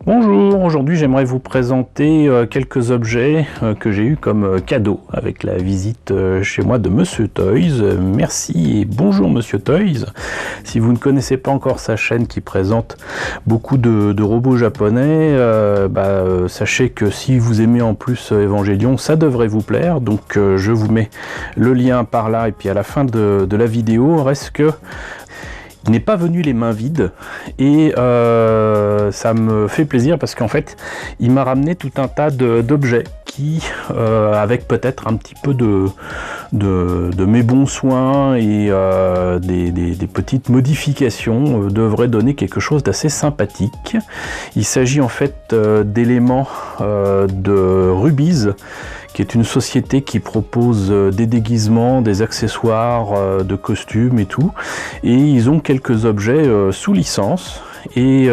Bonjour, aujourd'hui j'aimerais vous présenter quelques objets que j'ai eu comme cadeau avec la visite chez moi de Monsieur Toys. Merci et bonjour Monsieur Toys. Si vous ne connaissez pas encore sa chaîne qui présente beaucoup de robots japonais, sachez que si vous aimez en plus Evangelion, ça devrait vous plaire. Donc je vous mets le lien par là et puis à la fin de la vidéo, reste que il n'est pas venu les mains vides et ça me fait plaisir parce qu'en fait il m'a ramené tout un tas d'objets qui avec peut-être un petit peu de mes bons soins et des petites modifications devraient donner quelque chose d'assez sympathique. Il s'agit en fait d'éléments de Rubiz, qui est une société qui propose des déguisements, des accessoires, de costumes et tout. Et ils ont quelques objets sous licence. Et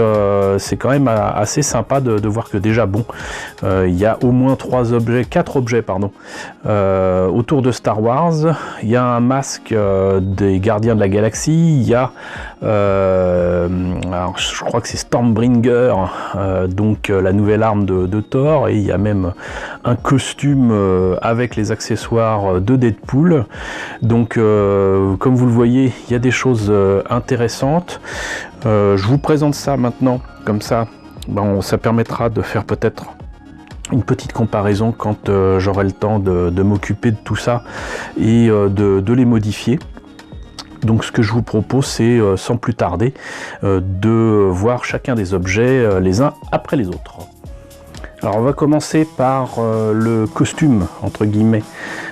c'est quand même assez sympa de voir que déjà bon, il y a au moins 4 objets pardon, autour de Star Wars. Il y a un masque des Gardiens de la Galaxie, il y a alors je crois que c'est Stormbringer, donc la nouvelle arme de Thor, et il y a même un costume avec les accessoires de Deadpool. Donc comme vous le voyez, il y a des choses intéressantes. Je vous présente ça maintenant, comme ça, ça permettra de faire peut-être une petite comparaison quand j'aurai le temps de m'occuper de tout ça et de les modifier. Donc ce que je vous propose, c'est sans plus tarder de voir chacun des objets les uns après les autres. Alors on va commencer par le costume entre guillemets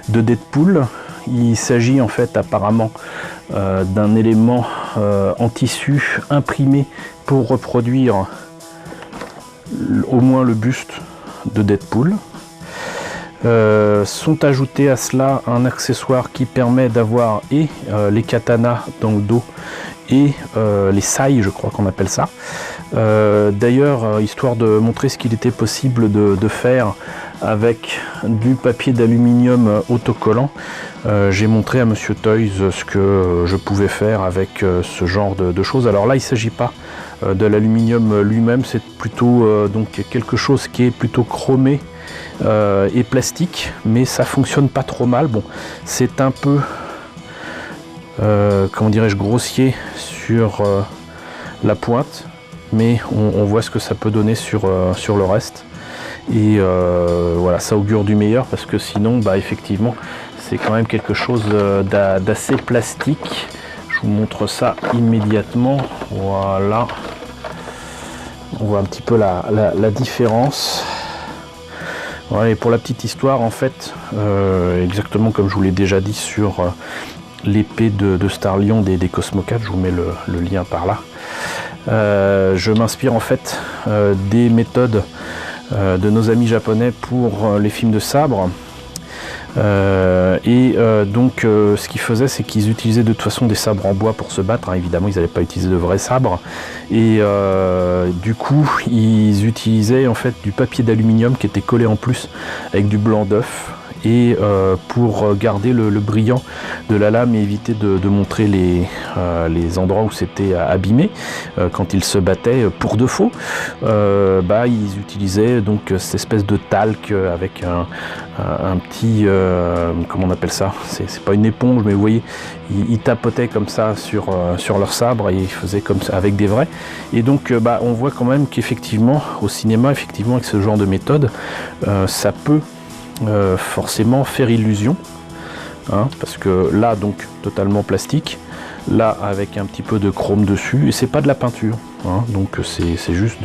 de Deadpool. Il s'agit en fait apparemment d'un élément en tissu imprimé pour reproduire au moins le buste de Deadpool. Sont ajoutés à cela un accessoire qui permet d'avoir et les katanas dans le dos et les sai, je crois qu'on appelle ça. D'ailleurs, histoire de montrer ce qu'il était possible de faire avec du papier d'aluminium autocollant, j'ai montré à Monsieur Toys ce que je pouvais faire avec ce genre de choses. Alors là, il ne s'agit pas de l'aluminium lui-même, c'est plutôt donc quelque chose qui est plutôt chromé et plastique, mais ça fonctionne pas trop mal. Bon, c'est un peu comment dirais-je, grossier sur la pointe, mais on voit ce que ça peut donner sur le reste. Et voilà, ça augure du meilleur parce que sinon, effectivement, c'est quand même quelque chose d'assez plastique. Je vous montre ça immédiatement. Voilà, on voit un petit peu la différence. Voilà, et pour la petite histoire, en fait, exactement comme je vous l'ai déjà dit sur l'épée de Starlion des Cosmocats, je vous mets le lien par là. Je m'inspire en fait des méthodes de nos amis japonais pour les films de sabre. Donc ce qu'ils faisaient, c'est qu'ils utilisaient de toute façon des sabres en bois pour se battre, évidemment ils n'allaient pas utiliser de vrais sabres, et du coup ils utilisaient en fait du papier d'aluminium qui était collé en plus avec du blanc d'œuf, et pour garder le brillant de la lame et éviter de montrer les endroits où c'était abîmé quand ils se battaient pour de faux, ils utilisaient donc cette espèce de talc avec un petit comment on appelle ça, c'est pas une éponge, mais vous voyez, ils tapotaient comme ça sur leur sabre et ils faisaient comme ça avec des vrais. Et donc on voit quand même qu'effectivement au cinéma, effectivement avec ce genre de méthode, ça peut forcément faire illusion, hein, parce que là donc totalement plastique, là avec un petit peu de chrome dessus, et c'est pas de la peinture, hein, donc c'est juste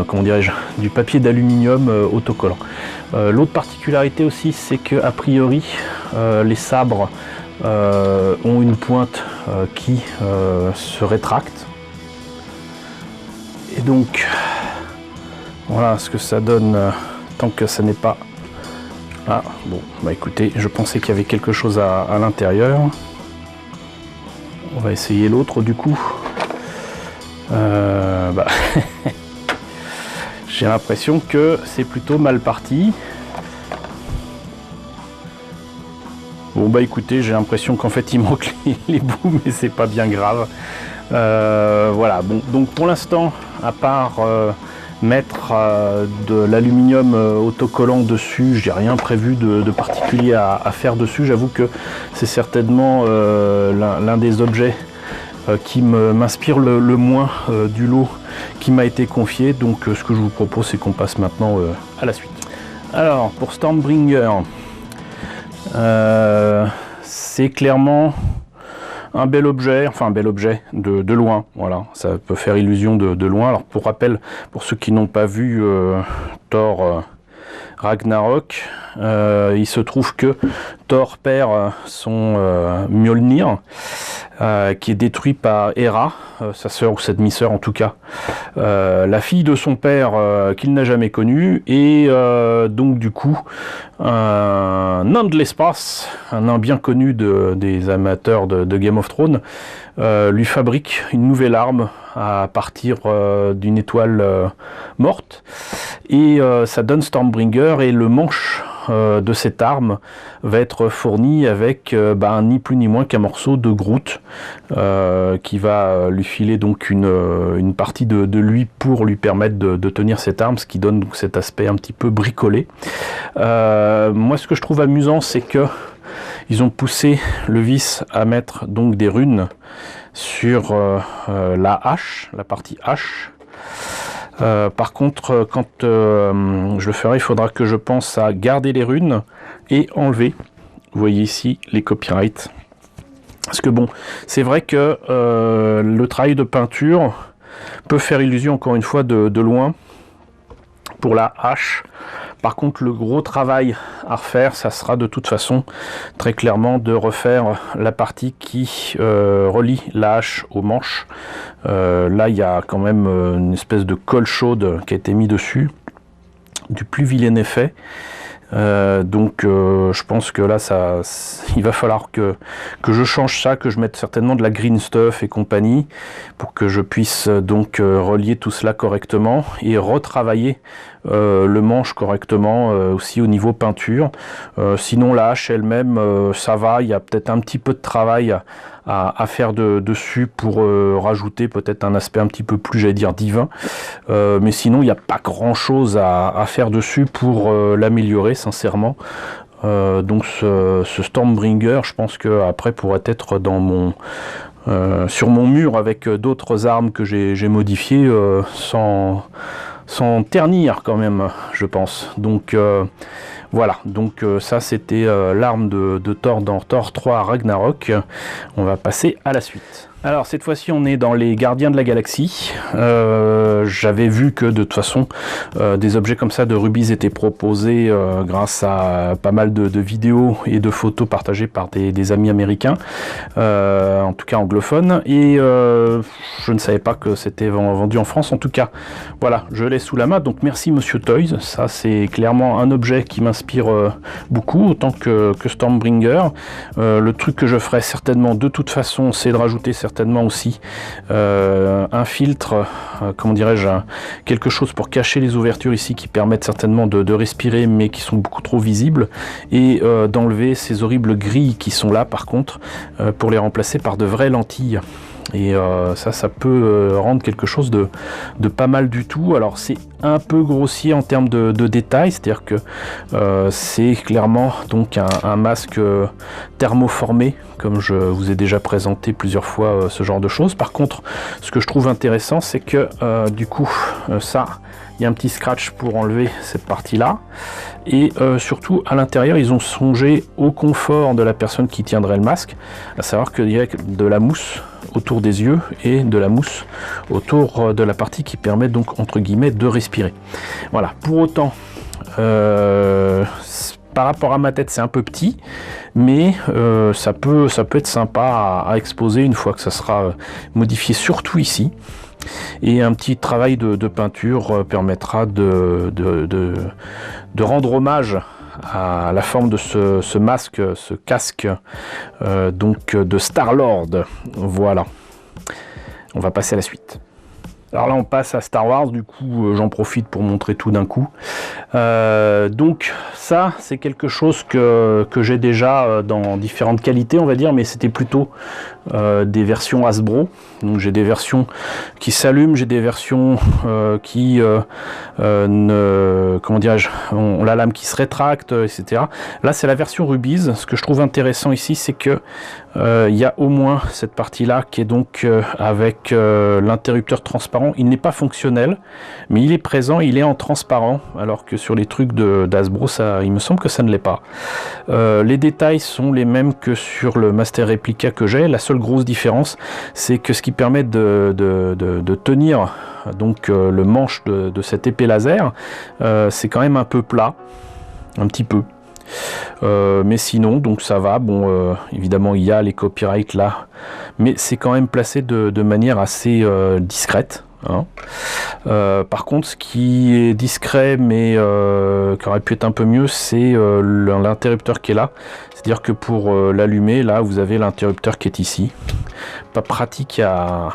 comment dirais-je, du papier d'aluminium autocollant. L'autre particularité aussi, c'est que a priori les sabres ont une pointe qui se rétracte, et donc voilà ce que ça donne. Tant que ça n'est pas... Ah, bon, écoutez, je pensais qu'il y avait quelque chose à l'intérieur. On va essayer l'autre du coup. J'ai l'impression que c'est plutôt mal parti. Bon écoutez, j'ai l'impression qu'en fait il manque les bouts, mais c'est pas bien grave. Voilà, bon, donc pour l'instant à part mettre de l'aluminium autocollant dessus. J'ai rien prévu de particulier à faire dessus. J'avoue que c'est certainement l'un des objets qui m'inspire le moins du lot qui m'a été confié. Donc ce que je vous propose, c'est qu'on passe maintenant à la suite. Alors pour Stormbringer, c'est clairement un bel objet, enfin un bel objet de loin, voilà, ça peut faire illusion de loin. Alors pour rappel, pour ceux qui n'ont pas vu Thor Ragnarok, il se trouve que Thor perd son Mjolnir, qui est détruit par Hera, sa sœur ou sa demi-sœur en tout cas, la fille de son père qu'il n'a jamais connue, et donc du coup un nain de l'espace, un nain bien connu des amateurs de Game of Thrones, lui fabrique une nouvelle arme à partir d'une étoile morte, et ça donne Stormbringer, et le manche de cette arme va être fourni avec ni plus ni moins qu'un morceau de Groot, qui va lui filer donc une partie de lui pour lui permettre de tenir cette arme, ce qui donne donc cet aspect un petit peu bricolé. Moi ce que je trouve amusant, c'est que ils ont poussé le vice à mettre donc des runes sur la hache, la partie hache. Par contre, quand je le ferai, il faudra que je pense à garder les runes et enlever, vous voyez ici, les copyrights. Parce que bon, c'est vrai que le travail de peinture peut faire illusion, encore une fois, de loin pour la hache. Par contre, le gros travail à refaire, ça sera de toute façon très clairement de refaire la partie qui relie la hache au manche. Là, il y a quand même une espèce de colle chaude qui a été mis dessus, du plus vilain effet. Donc je pense que là il va falloir que je change ça, que je mette certainement de la green stuff et compagnie pour que je puisse donc relier tout cela correctement et retravailler le manche correctement aussi au niveau peinture. Sinon la hache elle-même ça va, il y a peut-être un petit peu de travail à faire dessus pour rajouter peut-être un aspect un petit peu plus, j'allais dire, divin, mais sinon il n'y a pas grand chose à faire dessus pour l'améliorer sincèrement. Donc ce Stormbringer, je pense que après pourrait être dans mon sur mon mur avec d'autres armes que j'ai modifiées sans ternir quand même, je pense. Donc voilà, donc ça c'était l'arme de Thor dans Thor 3 Ragnarok. On va passer à la suite. Alors cette fois-ci on est dans les Gardiens de la Galaxie. J'avais vu que de toute façon des objets comme ça de Rubies étaient proposés grâce à pas mal de vidéos et de photos partagées par des amis américains, en tout cas anglophones, et je ne savais pas que c'était vendu en France. En tout cas voilà, je l'ai sous la main, donc merci Monsieur Toys. Ça c'est clairement un objet qui m'inspire beaucoup, autant que Stormbringer. Le truc que je ferai certainement de toute façon, c'est de rajouter certainement aussi un filtre, comment dirais-je, quelque chose pour cacher les ouvertures ici qui permettent certainement de respirer mais qui sont beaucoup trop visibles, et d'enlever ces horribles grilles qui sont là par contre pour les remplacer par de vraies lentilles. Et ça peut rendre quelque chose de pas mal du tout. Alors c'est un peu grossier en termes de détails, c'est-à-dire que c'est clairement donc un masque thermoformé, comme je vous ai déjà présenté plusieurs fois ce genre de choses. Par contre, ce que je trouve intéressant, c'est que du coup ça, il y a un petit scratch pour enlever cette partie-là, et surtout à l'intérieur ils ont songé au confort de la personne qui tiendrait le masque, à savoir qu'il y a de la mousse autour des yeux et de la mousse autour de la partie qui permet donc entre guillemets de respirer. Voilà, pour autant par rapport à ma tête c'est un peu petit, mais ça peut être sympa à exposer une fois que ça sera modifié, surtout ici. Et un petit travail de peinture permettra de rendre hommage à la forme de ce masque, ce casque donc de Star-Lord. Voilà, on va passer à la suite. Alors là on passe à Star Wars, du coup j'en profite pour montrer tout d'un coup. Donc ça c'est quelque chose que j'ai déjà dans différentes qualités on va dire, mais c'était plutôt des versions Hasbro. Donc j'ai des versions qui s'allument, j'ai des versions qui comment dirais-je, ont la lame qui se rétracte, etc. Là c'est la version Rubies. Ce que je trouve intéressant ici, c'est que il y a au moins cette partie là qui est donc avec l'interrupteur transparent. Il n'est pas fonctionnel, mais il est présent, il est en transparent, alors que sur les trucs d'Hasbro, il me semble que ça ne l'est pas. Les détails sont les mêmes que sur le Master Replica que j'ai. La seule grosse différence, c'est que ce qui permet de tenir donc le manche de cette épée laser, c'est quand même un peu plat, un petit peu. Mais sinon donc ça va. Bon, évidemment il y a les copyrights là, mais c'est quand même placé de manière assez discrète, hein. Par contre ce qui est discret mais qui aurait pu être un peu mieux, c'est l'interrupteur qui est là. C'est à dire que pour l'allumer, là vous avez l'interrupteur qui est ici, pas pratique à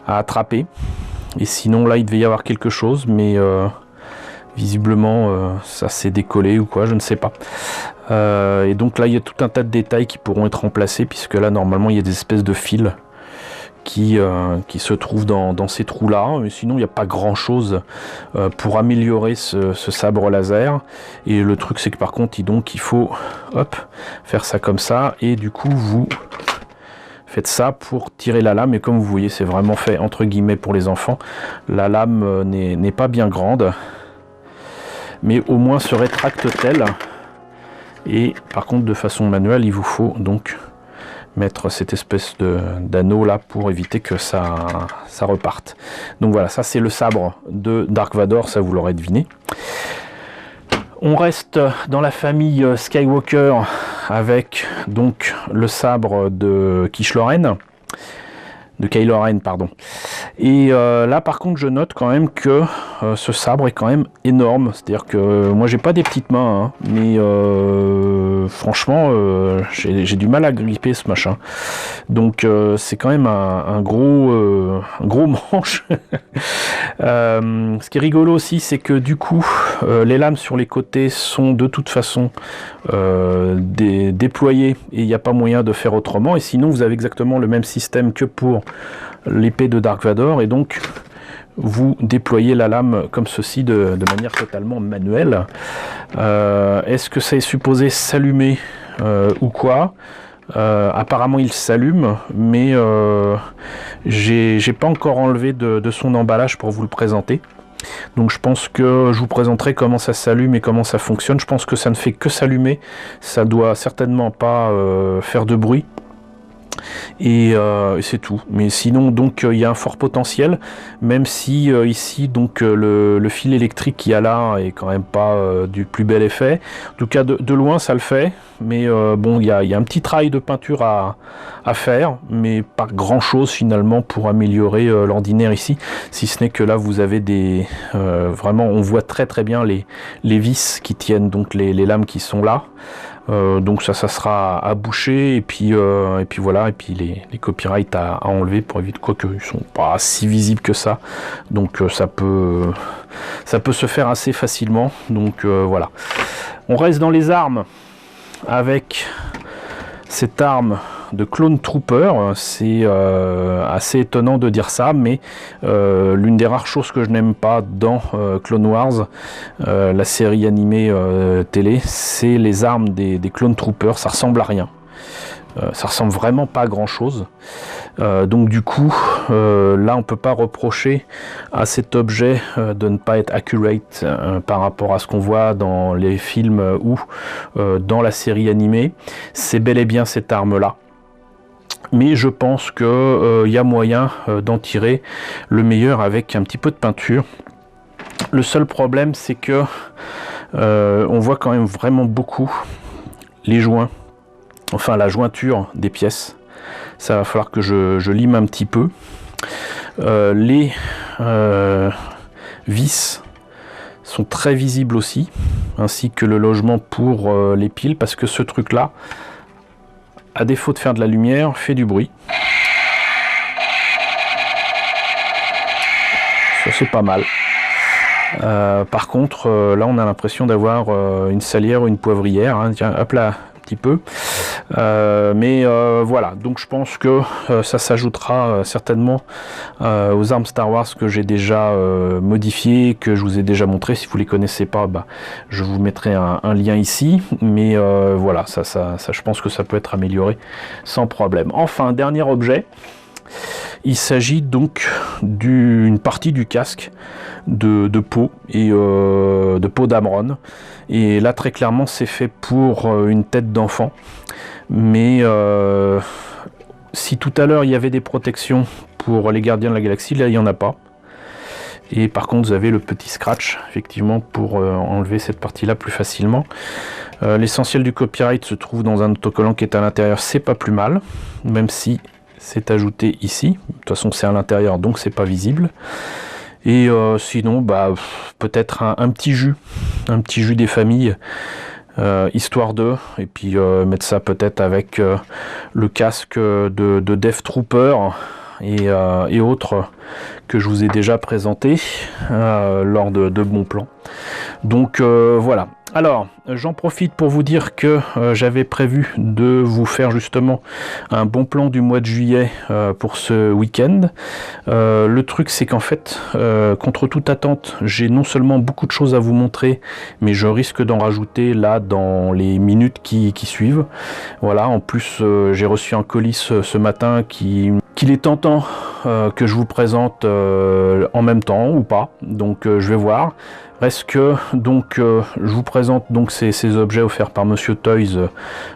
attraper. Et sinon là il devait y avoir quelque chose, mais visiblement ça s'est décollé ou quoi, je ne sais pas. Et donc là il y a tout un tas de détails qui pourront être remplacés, puisque là normalement il y a des espèces de fils qui se trouvent dans ces trous là, mais sinon il n'y a pas grand chose pour améliorer ce sabre laser. Et le truc c'est que par contre il faut hop, faire ça comme ça, et du coup vous faites ça pour tirer la lame, et comme vous voyez c'est vraiment fait entre guillemets pour les enfants. La lame n'est pas bien grande, mais au moins se rétracte-t-elle. Et par contre de façon manuelle il vous faut donc mettre cette espèce d'anneau là pour éviter que ça reparte. Donc voilà, ça c'est le sabre de Dark Vador, ça vous l'aurez deviné. On reste dans la famille Skywalker avec donc le sabre de Kylo Ren, pardon. Et là par contre je note quand même que ce sabre est quand même énorme. C'est à dire que moi j'ai pas des petites mains, hein, mais franchement j'ai du mal à gripper ce machin. Donc c'est quand même un gros manche. Ce qui est rigolo aussi, c'est que du coup les lames sur les côtés sont de toute façon déployées, et il n'y a pas moyen de faire autrement. Et sinon vous avez exactement le même système que pour l'épée de Dark Vador, et donc vous déployez la lame comme ceci de manière totalement manuelle. Est-ce que ça est supposé s'allumer ou quoi? Apparemment il s'allume, mais j'ai pas encore enlevé de son emballage pour vous le présenter. Donc je pense que je vous présenterai comment ça s'allume et comment ça fonctionne. Je pense que ça ne fait que s'allumer, ça doit certainement pas faire de bruit. Et c'est tout. Mais sinon donc il y a un fort potentiel, même si ici donc le fil électrique qu'il y a là est quand même pas du plus bel effet. En tout cas de loin ça le fait, mais bon il y a un petit travail de peinture à faire, mais pas grand chose finalement pour améliorer l'ordinaire ici, si ce n'est que là vous avez des vraiment on voit très bien les vis qui tiennent donc les lames qui sont là. Donc ça sera à boucher, et puis voilà, et puis les copyrights à enlever pour éviter, quoi, qu'ils sont pas si visibles que ça, donc ça peut se faire assez facilement. Donc voilà, on reste dans les armes avec cette arme de Clone Trooper. C'est assez étonnant de dire ça, mais l'une des rares choses que je n'aime pas dans Clone Wars, la série animée télé, c'est les armes des Clone Troopers. Ça ressemble à rien. Ça ressemble vraiment pas à grand chose. Donc du coup là on peut pas reprocher à cet objet de ne pas être accurate par rapport à ce qu'on voit dans les films ou dans la série animée. C'est bel et bien cette arme là, mais je pense que y a moyen d'en tirer le meilleur avec un petit peu de peinture. Le seul problème c'est que on voit quand même vraiment beaucoup les joints, enfin la jointure des pièces. Ça va falloir que je lime un petit peu. Les vis sont très visibles aussi, ainsi que le logement pour les piles, parce que ce truc là, à défaut de faire de la lumière, fait du bruit. Ça c'est pas mal. Par contre, là on a l'impression d'avoir une salière ou une poivrière, hein. Tiens, hop là, un petit peu. Mais voilà, donc je pense que ça s'ajoutera certainement aux armes Star Wars que j'ai déjà modifiées, que je vous ai déjà montré. Si vous les connaissez pas, bah, je vous mettrai un lien ici. Mais voilà, ça, je pense que ça peut être amélioré sans problème. Enfin, dernier objet. Il s'agit donc d'une partie du casque de peau et de peau d'Amron. Et là, très clairement, c'est fait pour une tête d'enfant. Mais si tout à l'heure, il y avait des protections pour les gardiens de la galaxie, là, il n'y en a pas. Et par contre, vous avez le petit scratch, effectivement, pour enlever cette partie-là plus facilement. L'essentiel du copyright se trouve dans un autocollant qui est à l'intérieur. C'est pas plus mal, même si c'est ajouté ici. De toute façon, c'est à l'intérieur, donc c'est pas visible. Et sinon, bah, peut-être un petit jus des familles, histoire de, et puis mettre ça peut-être avec le casque de Death Trooper et autres que je vous ai déjà présenté lors de bons plans. Donc voilà. Alors, j'en profite pour vous dire que j'avais prévu de vous faire justement un bon plan du mois de juillet pour ce week-end. Le truc, c'est qu'en fait, contre toute attente, j'ai non seulement beaucoup de choses à vous montrer, mais je risque d'en rajouter là dans les minutes qui suivent. Voilà, en plus, j'ai reçu un colis ce matin qu'il est tentant que je vous présente en même temps ou pas. Donc, je vais voir. Reste que donc je vous présente donc ces objets offerts par Monsieur Toys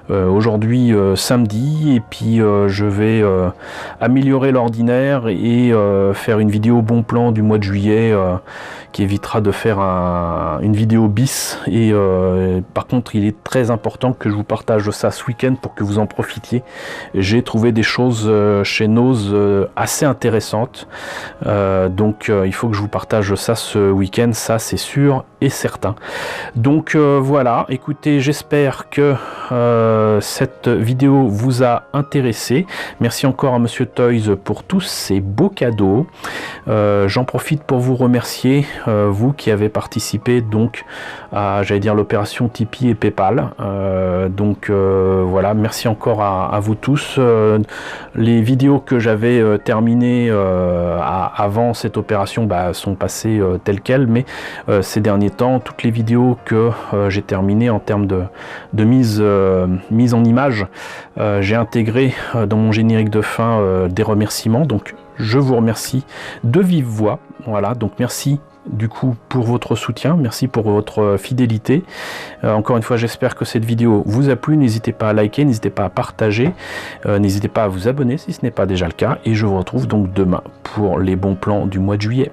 aujourd'hui samedi, et puis je vais améliorer l'ordinaire et faire une vidéo bon plan du mois de juillet qui évitera de faire une vidéo bis. Et par contre, il est très important que je vous partage ça ce week-end pour que vous en profitiez. J'ai trouvé des choses chez Nose assez intéressantes, donc il faut que je vous partage ça ce week-end, ça c'est sûr et certain. Donc voilà, écoutez, j'espère que cette vidéo vous a intéressé. Merci encore à Monsieur Toys pour tous ces beaux cadeaux. J'en profite pour vous remercier, vous qui avez participé donc à, j'allais dire, l'opération Tipeee et PayPal. Donc voilà, merci encore à vous tous. Les vidéos que j'avais terminées avant cette opération sont passées telles quelles, mais ces derniers temps, toutes les vidéos que j'ai terminées en termes de mise en image, j'ai intégré dans mon générique de fin des remerciements. Donc je vous remercie de vive voix. Voilà, donc merci du coup pour votre soutien, merci pour votre fidélité. Encore une fois, j'espère que cette vidéo vous a plu. N'hésitez pas à liker, n'hésitez pas à partager, n'hésitez pas à vous abonner si ce n'est pas déjà le cas, et je vous retrouve donc demain pour les bons plans du mois de juillet.